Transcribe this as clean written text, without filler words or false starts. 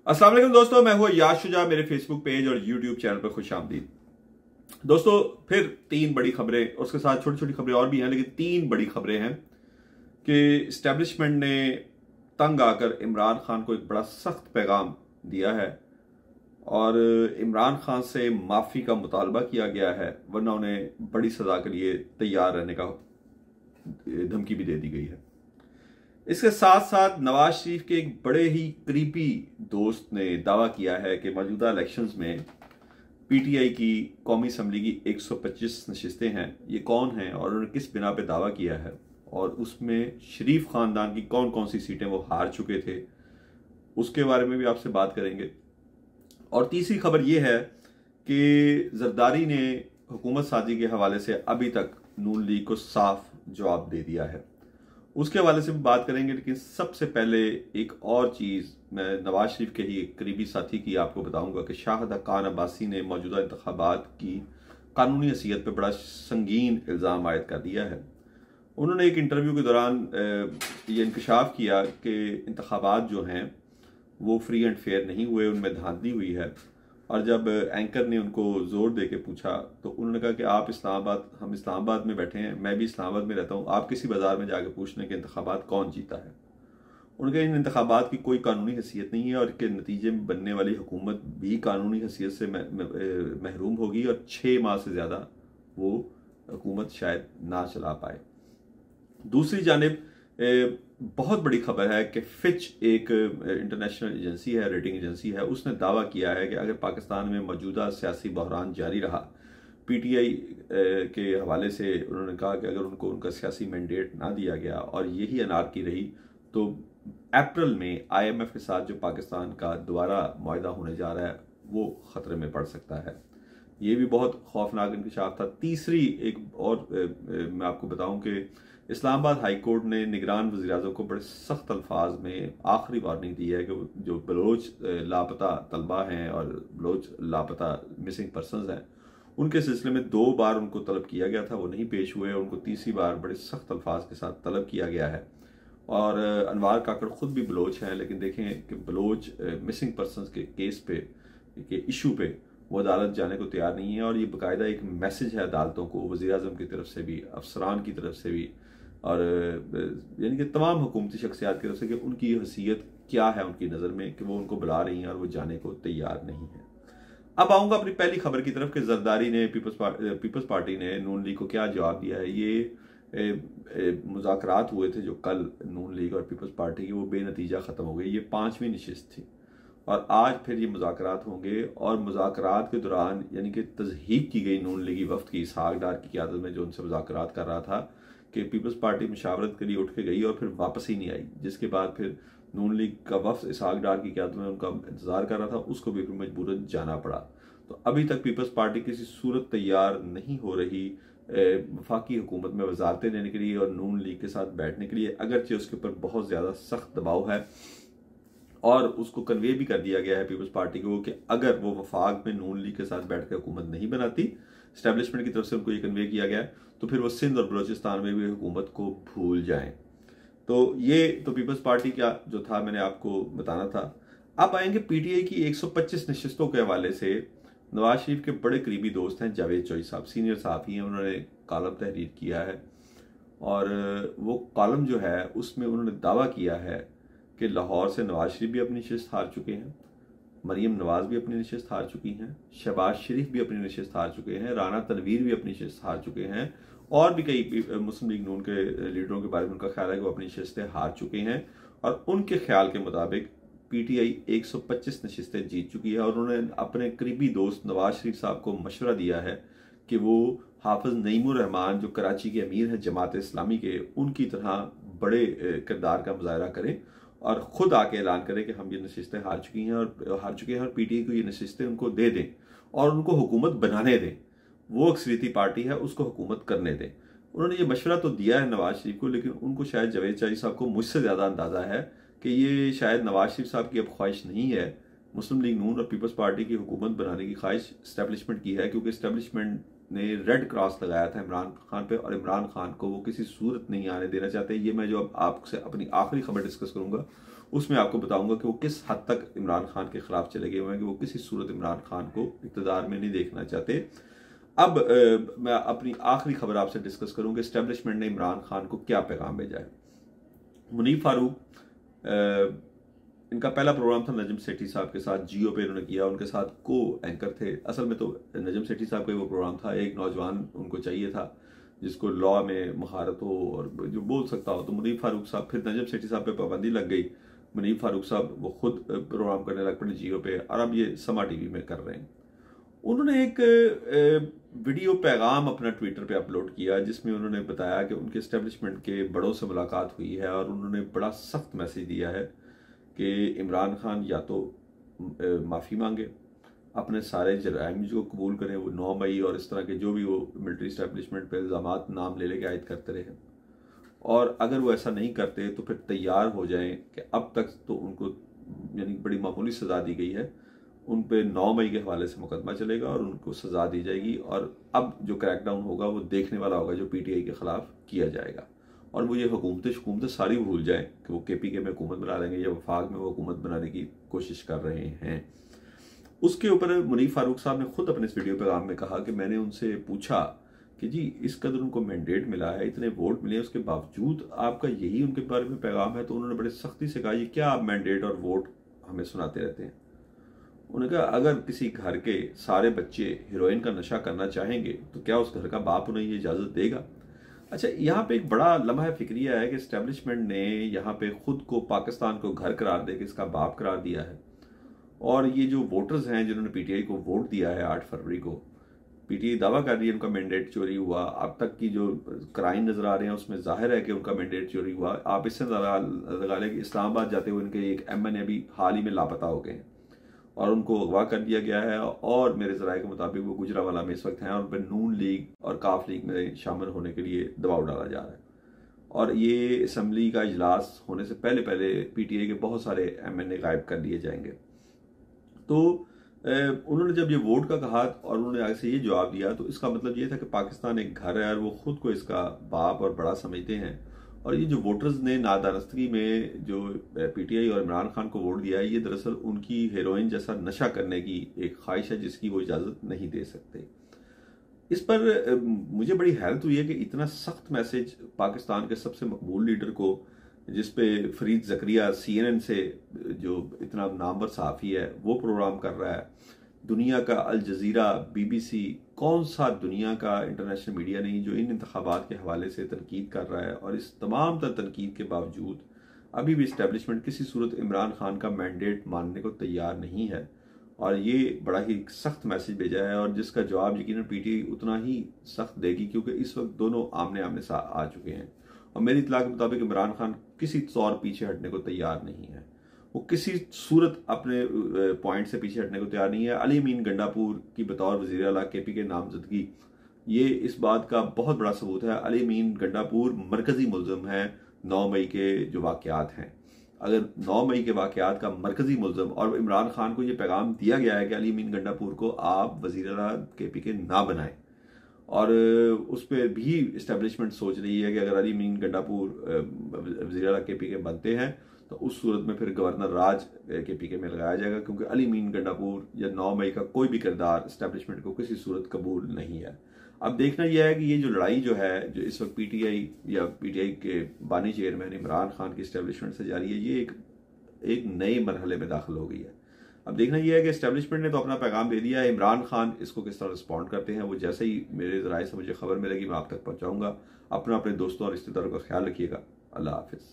अस्सलाम वालेकुम दोस्तों, मैं हूं याद शुजा। मेरे फेसबुक पेज और यूट्यूब चैनल पर खुशामदीद। दोस्तों, फिर तीन बड़ी खबरें, उसके साथ छोटी छोटी खबरें और भी हैं, लेकिन तीन बड़ी खबरें हैं कि इस्टेब्लिशमेंट ने तंग आकर इमरान खान को एक बड़ा सख्त पैगाम दिया है और इमरान खान से माफ़ी का मुतालबा किया गया है, वरना उन्हें बड़ी सज़ा के लिए तैयार रहने का धमकी भी दे दी गई है। इसके साथ साथ नवाज शरीफ के एक बड़े ही करीबी दोस्त ने दावा किया है कि मौजूदा इलेक्शंस में पीटीआई की कौमी असम्बली की 125 नशिस्तें हैं, ये कौन हैं और उन्होंने किस बिना पे दावा किया है और उसमें शरीफ खानदान की कौन कौन सी सीटें वो हार चुके थे, उसके बारे में भी आपसे बात करेंगे। और तीसरी खबर यह है कि जरदारी ने हुकूमत साजी के हवाले से अभी तक नून लीग को साफ जवाब दे दिया है, उसके हवाले से भी बात करेंगे। लेकिन सबसे पहले एक और चीज़ मैं नवाज शरीफ के ही एक करीबी साथी की आपको बताऊंगा कि शाहिदा खान अब्बासी ने मौजूदा इंतखाबात की कानूनी हैसियत पर बड़ा संगीन इल्ज़ाम आयद कर दिया है। उन्होंने एक इंटरव्यू के दौरान ये इंकशाफ किया कि इंतखाबात जो हैं वो फ्री एंड फेयर नहीं हुए, उनमें धांधली हुई है। और जब एंकर ने उनको जोर दे के पूछा तो उन्होंने कहा कि आप इस्लामाबाद, हम इस्लामाबाद में बैठे हैं, मैं भी इस्लामाबाद में रहता हूँ, आप किसी बाजार में जाकर पूछ लें कि इंतखाबात कौन जीता है। उनके इन इंतखाबात की कोई कानूनी हैसियत नहीं है और के नतीजे में बनने वाली हुकूमत भी कानूनी हैसियत से महरूम होगी और 6 माह से ज़्यादा वो हुकूमत शायद ना चला पाए। दूसरी जानिब बहुत बड़ी खबर है कि फिच एक इंटरनेशनल एजेंसी है, रेटिंग एजेंसी है, उसने दावा किया है कि अगर पाकिस्तान में मौजूदा सियासी बहरान जारी रहा, पीटीआई के हवाले से उन्होंने कहा कि अगर उनको उनका सियासी मैंडेट ना दिया गया और यही अनारकी रही तो अप्रैल में आईएमएफ के साथ जो पाकिस्तान का दोबारा मुआहदा होने जा रहा है वो खतरे में पड़ सकता है। ये भी बहुत खौफनाक इंकशाफ था। तीसरी एक और मैं आपको बताऊं कि इस्लामाबाद हाई कोर्ट ने निगरान वज़ीर-ए-आज़म को बड़े सख्त अल्फाज में आखिरी वार्निंग दी है कि जो बलोच लापता तलबा हैं और बलोच लापता मिसिंग पर्सनस हैं, उनके सिलसिले में 2 बार उनको तलब किया गया था, वो नहीं पेश हुए। उनको तीसरी बार बड़े सख्त अल्फाज के साथ तलब किया गया है। और अनवार काकड़ खुद भी बलोच हैं, लेकिन देखें कि बलोच मिसिंग पर्सनस के केस पे, के इशू पे वो अदालत जाने को तैयार नहीं है। और ये बाकायदा एक मैसेज है अदालतों को, वज़ीर-ए-आज़म की तरफ से भी, अफसरान की तरफ से भी, और यानी कि तमाम हुकूमती शख्सियात की तरफ से कि उनकी हैसियत क्या है उनकी नज़र में कि वो उनको बुला रही हैं और वो जाने को तैयार नहीं है। अब आऊँगा अपनी पहली खबर की तरफ कि जरदारी ने पीपल्स पार्टी ने नून लीग को क्या जवाब दिया है। ये मुज़ाकरात हुए थे जो कल नून लीग और पीपल्स पार्टी की, वो बेनतीजा ख़त्म हो गई। ये 5वीं नशिस्त थी और आज फिर ये मुज़ाकरात होंगे। और मुज़ाकरात के दौरान यानी कि तज़हीक की गई नून लीगी वफ्द की, इसहाक डार की क़यादत में जो उनसे मुज़ाकरात कर रहा था, कि पीपल्स पार्टी मुशावरत के लिए उठ के गई और फिर वापस ही नहीं आई, जिसके बाद फिर नून लीग का वफ्द इसहाक डार की क़यादत में उनका इंतज़ार कर रहा था, उसको भी फिर मजबूरन जाना पड़ा। तो अभी तक पीपल्स पार्टी किसी सूरत तैयार नहीं हो रही वफाकी हुकूमत में वजारतें लेने के लिए और नून लीग के साथ बैठने के लिए, अगरचे उसके ऊपर बहुत ज़्यादा सख्त दबाव है। और उसको कन्वे भी कर दिया गया है पीपल्स पार्टी को कि अगर वो वफाक में नून लीग के साथ बैठकर हुकूमत नहीं बनाती, इस्टेब्लिशमेंट की तरफ से उनको ये कन्वे किया गया है, तो फिर वो सिंध और बलोचिस्तान में भी हुकूमत को भूल जाएं। तो ये तो पीपल्स पार्टी का जो था, मैंने आपको बताना था। अब आएंगे पीटीआई की 125 नशिस्तों के हवाले से। नवाज शरीफ के बड़े करीबी दोस्त हैं जावेद चौधरी साहब, सीनियर सहाफ़ी हैं, उन्होंने कॉलम तहरीर किया है और वो कॉलम जो है उसमें उन्होंने दावा किया है कि लाहौर से नवाज शरीफ भी अपनी नशिस्त हार चुके हैं, मरीम नवाज भी अपनी नशिस्त हार चुकी हैं, शहबाज शरीफ भी अपनी नशिस्त हार चुके हैं, राना तनवीर भी अपनी नशिस्त हार चुके हैं, और भी कई मुस्लिम लीग नून के लीडरों के बारे में उनका ख्याल है कि वो अपनी नशिस्तें हार चुके हैं। और उनके ख्याल के मुताबिक पीटीआई 125 नशिस्तें जीत चुकी है। और उन्होंने अपने करीबी दोस्त नवाज शरीफ साहब को मशवरा दिया है कि वो हाफिज नईमुर रहमान जो कराची के अमीर हैं जमात इस्लामी के, उनकी तरह बड़े किरदार का मुजाहरा करें और ख़ुद आके ऐलान करें कि हम ये नशिस्तें हार चुके हैं और पीटीआई को ये नशिस्तें उनको दे दें और उनको हुकूमत बनाने दें। वो अक्सरियती पार्टी है, उसको हुकूमत करने दें। उन्होंने ये मशवरा तो दिया है नवाज शरीफ को, लेकिन उनको शायद जावेद चौधरी साहब को मुझसे ज़्यादा अंदाज़ा है कि ये शायद नवाज शरीफ साहब की अब ख्वाहिश नहीं है मुस्लिम लीग नून और पीपल्स पार्टी की हुकूमत बनाने की ख्वाहिश इस्टेब्लिशमेंट की है, क्योंकि इस्टेब्लिशमेंट ने रेड क्रॉस लगाया था इमरान खान पे और इमरान खान को वो किसी सूरत नहीं आने देना चाहते। ये मैं जो अब आपसे अपनी आखिरी खबर डिस्कस करूंगा उसमें आपको बताऊंगा कि वो किस हद तक इमरान खान के खिलाफ चले गए हुए हैं, कि वो किसी सूरत इमरान खान को इक़्तिदार में नहीं देखना चाहते। अब मैं अपनी आखिरी खबर आपसे डिस्कस करूं कि एस्टेब्लिशमेंट ने इमरान खान को क्या पैगाम भेजा है। मुनीफ फारूक, इनका पहला प्रोग्राम था नजम सेठी साहब के साथ, जियो पे इन्होंने किया, उनके साथ को एंकर थे। असल में तो नजम सेठी साहब का वो प्रोग्राम था, एक नौजवान उनको चाहिए था जिसको लॉ में महारत हो और जो बोल सकता हो, तो मुनीफ फारूक साहब, फिर नजम सेठी साहब पे पाबंदी लग गई, मुनीफ फारूक साहब वो खुद प्रोग्राम करने लग पड़े जियो पे, और अब ये समा टीवी में कर रहे हैं। उन्होंने एक वीडियो पैगाम अपना ट्विटर पे अपलोड किया जिसमें उन्होंने बताया कि उनके एस्टेब्लिशमेंट के बड़ों से मुलाकात हुई है और उन्होंने बड़ा सख्त मैसेज दिया है कि इमरान खान या तो माफ़ी मांगे, अपने सारे जराइम जो कबूल करें, वो 9 मई और इस तरह के जो भी वो मिलिट्री इस्टेब्लिशमेंट पर इल्ज़ामात नाम ले लेके आयद करते रहे, और अगर वो ऐसा नहीं करते तो फिर तैयार हो जाएं कि अब तक तो उनको यानी बड़ी मामूली सज़ा दी गई है, उन पे 9 मई के हवाले से मुकदमा चलेगा और उनको सज़ा दी जाएगी, और अब जो क्रैकडाउन होगा वो देखने वाला होगा जो पीटीआई के ख़िलाफ़ किया जाएगा, और वो ये हुकूमतें सारी भूल जाएं कि वो केपीके में हुकूमत बना लेंगे या वफाक में वो हुकूमत बनाने की कोशिश कर रहे हैं। उसके ऊपर मुनीफ फारूक साहब ने खुद अपने इस वीडियो पैगाम में कहा कि मैंने उनसे पूछा कि जी इस कदर उनको मैंडेट मिला है, इतने वोट मिले, उसके बावजूद आपका यही उनके बारे में पैगाम है, तो उन्होंने बड़े सख्ती से कहा ये क्या आप मैंडेट और वोट हमें सुनाते रहते हैं। उन्होंने कहा अगर किसी घर के सारे बच्चे हीरोइन का नशा करना चाहेंगे तो क्या उस घर का बाप उन्हें ये इजाज़त देगा। अच्छा, यहाँ पे एक बड़ा लम्हा फिक्रिया है कि एस्टेब्लिशमेंट ने यहाँ पे खुद को पाकिस्तान को घर करार दे के इसका बाप करार दिया है, और ये जो वोटर्स हैं जिन्होंने पीटीआई को वोट दिया है 8 फरवरी को, पीटीआई दावा कर रही है उनका मैंडेट चोरी हुआ। अब तक की जो क्राइम नजर आ रहे हैं उसमें जाहिर है कि उनका मैंडेट चोरी हुआ। आप इससे लगा लें कि इस्लामाबाद जाते हुए इनके एक एमएनए अभी हाल ही में लापता हो गए हैं और उनको अगवा कर दिया गया है, और मेरे ज़राए के मुताबिक वो गुजरावाला में इस वक्त हैं और उन पर नून लीग और काफ लीग में शामिल होने के लिए दबाव डाला जा रहा है, और ये असम्बली का इजलास होने से पहले पहले पीटीआई के बहुत सारे एमएनए गायब कर दिए जाएंगे। तो उन्होंने जब ये वोट का कहा और उन्होंने आगे से ये जवाब दिया, तो इसका मतलब ये था कि पाकिस्तान एक घर है और वो खुद को इसका बाप और बड़ा समझते हैं, और ये जो वोटर्स ने नादानस्तगी में जो पीटीआई और इमरान खान को वोट दिया है, ये दरअसल उनकी हेरोइन जैसा नशा करने की एक ख्वाहिश है जिसकी वो इजाज़त नहीं दे सकते। इस पर मुझे बड़ी हैरत हुई है कि इतना सख्त मैसेज पाकिस्तान के सबसे मकबूल लीडर को, जिसपे फरीद ज़करिया CNN से जो इतना नामवर सहाफ़ी है वो प्रोग्राम कर रहा है, दुनिया का अल जज़ीरा, BBC, कौन सा दुनिया का इंटरनेशनल मीडिया नहीं जो इन इंतखाबात के हवाले से तनकीद कर रहा है, और इस तमाम तर तनकीद के बावजूद अभी भी इस्टेब्लिशमेंट किसी सूरत इमरान खान का मैंडेट मानने को तैयार नहीं है, और ये बड़ा ही सख्त मैसेज भेजा है, और जिसका जवाब यकीनन पीटीआई उतना ही सख्त देगी क्योंकि इस वक्त दोनों आमने आमने आ चुके हैं, और मेरी इत्तला के मुताबिक इमरान खान किसी तौर पीछे हटने को तैयार नहीं है, वो किसी सूरत अपने पॉइंट से पीछे हटने को तैयार नहीं है। अली अमीन गंडापुर की बतौर वज़ीर आला केपी के नामजदगी, ये इस बात का बहुत बड़ा सबूत है। अली अमीन गंडापुर मरकजी मुल्ज़िम है 9 मई के जो वाक़यात हैं। अगर 9 मई के वाक़यात का मरकजी मुल्ज़िम, और इमरान खान को ये पैगाम दिया गया है कि अली अमीन गंडापुर को आप वज़ीर आला केपी के ना बनाएं, और उस पर भी इस्टेब्लिशमेंट सोच रही है कि अगर अली अमीन गंडापुर वज़ीर आला केपी के बनते हैं तो उस सूरत में फिर गवर्नर राज केपीके में लगाया जाएगा, क्योंकि अली अमीन गंडापुर या 9 मई का कोई भी किरदार इस्टेब्लिशमेंट को किसी सूरत कबूल नहीं है। अब देखना यह है कि ये जो लड़ाई जो है, जो इस वक्त पीटीआई या पीटीआई के बानी चेयरमैन इमरान खान की इस्टेब्लिशमेंट से जारी है, ये एक नए मरहले में दाखिल हो गई है। अब देखना यह है कि इस्टेब्लिशमेंट ने तो अपना पैगाम दे दिया है, इमरान खान इसको किस तरह रिस्पॉन्ड करते हैं, वो जैसे ही मेरे ज़राए से मुझे खबर मिलेगी मैं आप तक पहुँचाऊँगा। अपने दोस्तों और रिश्तेदारों का ख्याल रखिएगा। अल्लाह हाफिज़।